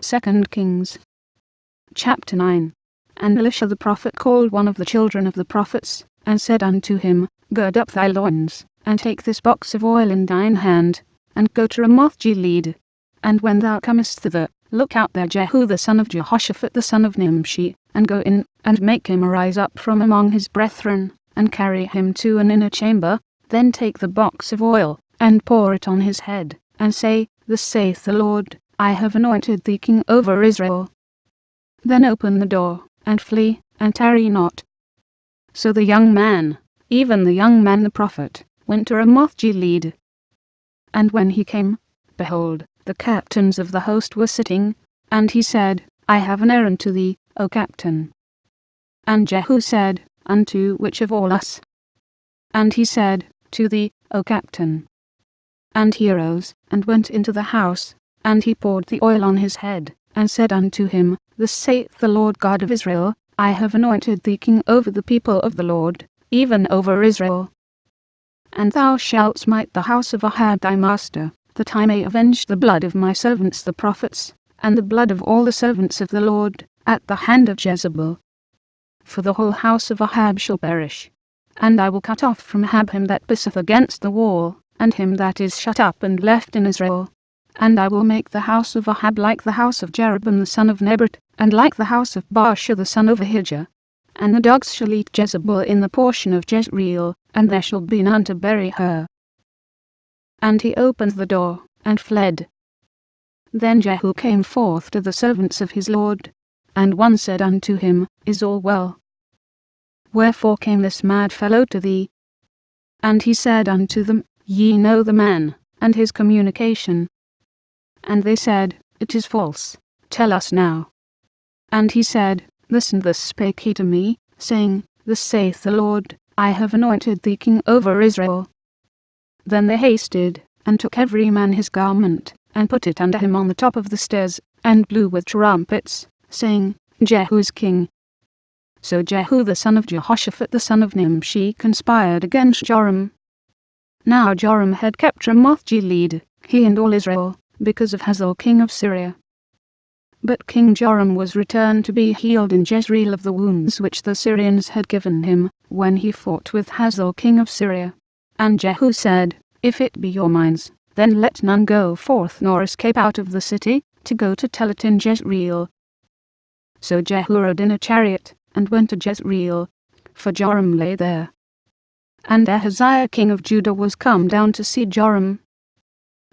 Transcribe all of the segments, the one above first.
2 Kings chapter 9. And Elisha the prophet called one of the children of the prophets, and said unto him, Gird up thy loins, and take this box of oil in thine hand, and go to Ramoth-Gilead. And when thou comest thither, look out there Jehu the son of Jehoshaphat the son of Nimshi, and go in, and make him arise up from among his brethren, and carry him to an inner chamber. Then take the box of oil, and pour it on his head, and say, Thus saith the Lord, I have anointed thee king over Israel. Then open the door, and flee, and tarry not. So the young man, even the young man the prophet, went to Ramoth-Gilead. And when he came, behold, the captains of the host were sitting, and he said, I have an errand to thee, O captain. And Jehu said, Unto which of all us? And he said, To thee, O captain. And he arose, and went into the house, and he poured the oil on his head, and said unto him, Thus saith the Lord God of Israel, I have anointed thee king over the people of the Lord, even over Israel. And thou shalt smite the house of Ahab thy master, that I may avenge the blood of my servants the prophets, and the blood of all the servants of the Lord, at the hand of Jezebel. For the whole house of Ahab shall perish. And I will cut off from Ahab him that pisseth against the wall, and him that is shut up and left in Israel. And I will make the house of Ahab like the house of Jeroboam the son of Nebat, and like the house of Baasha the son of Ahijah. And the dogs shall eat Jezebel in the portion of Jezreel, and there shall be none to bury her. And he opened the door, and fled. Then Jehu came forth to the servants of his lord, and one said unto him, Is all well? Wherefore came this mad fellow to thee? And he said unto them, Ye know the man, and his communication. And they said, It is false, tell us now. And he said, Thus and thus spake he to me, saying, Thus saith the Lord, I have anointed thee king over Israel. Then they hasted, and took every man his garment, and put it under him on the top of the stairs, and blew with trumpets, saying, Jehu is king. So Jehu the son of Jehoshaphat the son of Nimshi conspired against Joram. Now Joram had kept Ramoth-Gilead, he and all Israel, because of Hazael king of Syria. But King Joram was returned to be healed in Jezreel of the wounds which the Syrians had given him, when he fought with Hazael king of Syria. And Jehu said, If it be your minds, then let none go forth nor escape out of the city, to go to tell it in Jezreel. So Jehu rode in a chariot, and went to Jezreel, for Joram lay there. And Ahaziah king of Judah was come down to see Joram.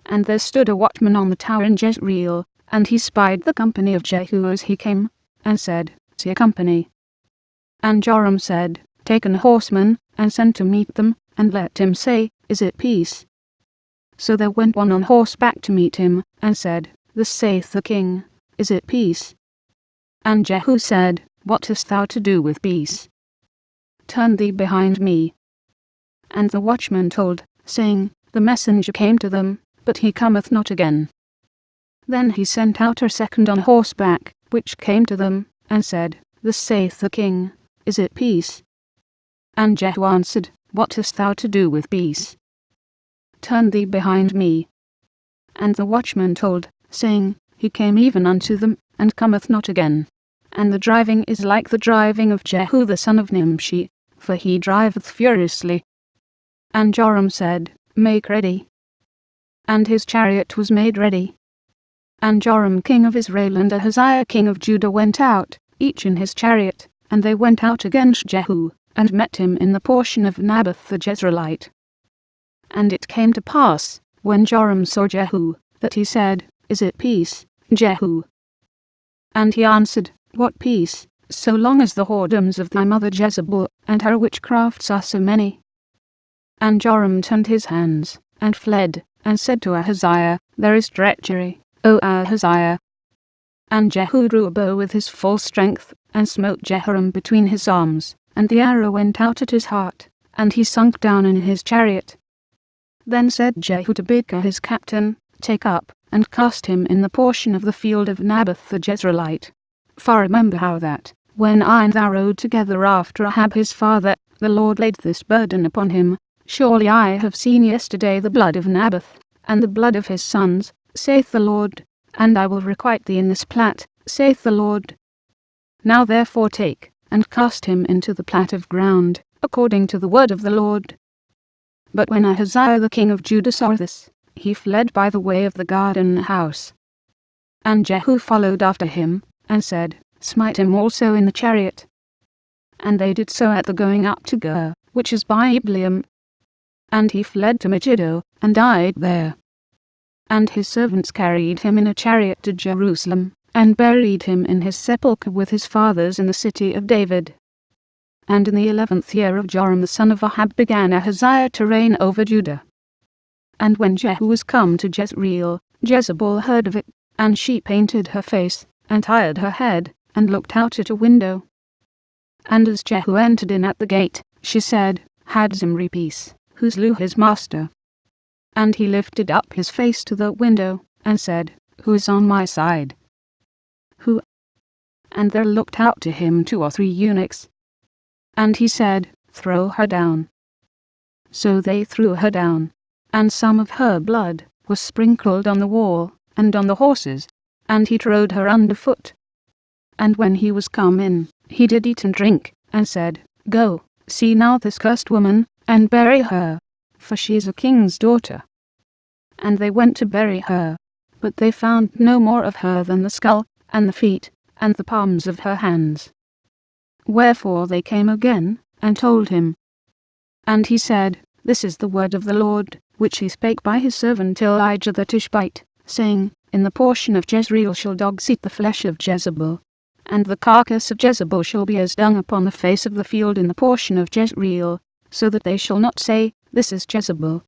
And there stood a watchman on the tower in Jezreel, and he spied the company of Jehu as he came, and said, See a company. And Joram said, Take an horseman, and send to meet them, and let him say, Is it peace? So there went one on horseback to meet him, and said, Thus saith the king, Is it peace? And Jehu said, What hast thou to do with peace? Turn thee behind me. And the watchman told, saying, The messenger came to them, but he cometh not again. Then he sent out a second on horseback, which came to them, and said, Thus saith the king, Is it peace? And Jehu answered, What hast thou to do with peace? Turn thee behind me. And the watchman told, saying, He came even unto them, and cometh not again. And the driving is like the driving of Jehu the son of Nimshi, for he driveth furiously. And Joram said, Make ready. And his chariot was made ready. And Joram king of Israel and Ahaziah king of Judah went out, each in his chariot, and they went out against Jehu, and met him in the portion of Naboth the Jezreelite. And it came to pass, when Joram saw Jehu, that he said, Is it peace, Jehu? And he answered, What peace, so long as the whoredoms of thy mother Jezebel, and her witchcrafts are so many? And Joram turned his hands, and fled, and said to Ahaziah, There is treachery, O Ahaziah. And Jehu drew a bow with his full strength, and smote Jehoram between his arms, and the arrow went out at his heart, and he sunk down in his chariot. Then said Jehu to Bidkar his captain, Take up, and cast him in the portion of the field of Naboth the Jezreelite. For remember how that, when I and thou rode together after Ahab his father, the Lord laid this burden upon him. Surely I have seen yesterday the blood of Naboth, and the blood of his sons, saith the Lord, and I will requite thee in this plat, saith the Lord. Now therefore take, and cast him into the plat of ground, according to the word of the Lord. But when Ahaziah the king of Judah saw this, he fled by the way of the garden house. And Jehu followed after him, and said, Smite him also in the chariot. And they did so at the going up to Gur, which is by Ibleam. And he fled to Megiddo, and died there. And his servants carried him in a chariot to Jerusalem, and buried him in his sepulchre with his fathers in the city of David. And in the 11th year of Joram the son of Ahab began Ahaziah to reign over Judah. And when Jehu was come to Jezreel, Jezebel heard of it, and she painted her face, and tired her head, and looked out at a window. And as Jehu entered in at the gate, she said, Had Zimri peace, who slew his master? And he lifted up his face to the window, and said, Who is on my side? Who? And there looked out to him 2 or 3 eunuchs. And he said, Throw her down. So they threw her down, and some of her blood was sprinkled on the wall, and on the horses, and he trode her under foot. And when he was come in, he did eat and drink, and said, Go, see now this cursed woman, and bury her, for she is a king's daughter. And they went to bury her, but they found no more of her than the skull, and the feet, and the palms of her hands. Wherefore they came again, and told him. And he said, This is the word of the Lord, which he spake by his servant Elijah the Tishbite, saying, In the portion of Jezreel shall dogs eat the flesh of Jezebel, and the carcass of Jezebel shall be as dung upon the face of the field in the portion of Jezreel, so that they shall not say, This is Jezebel.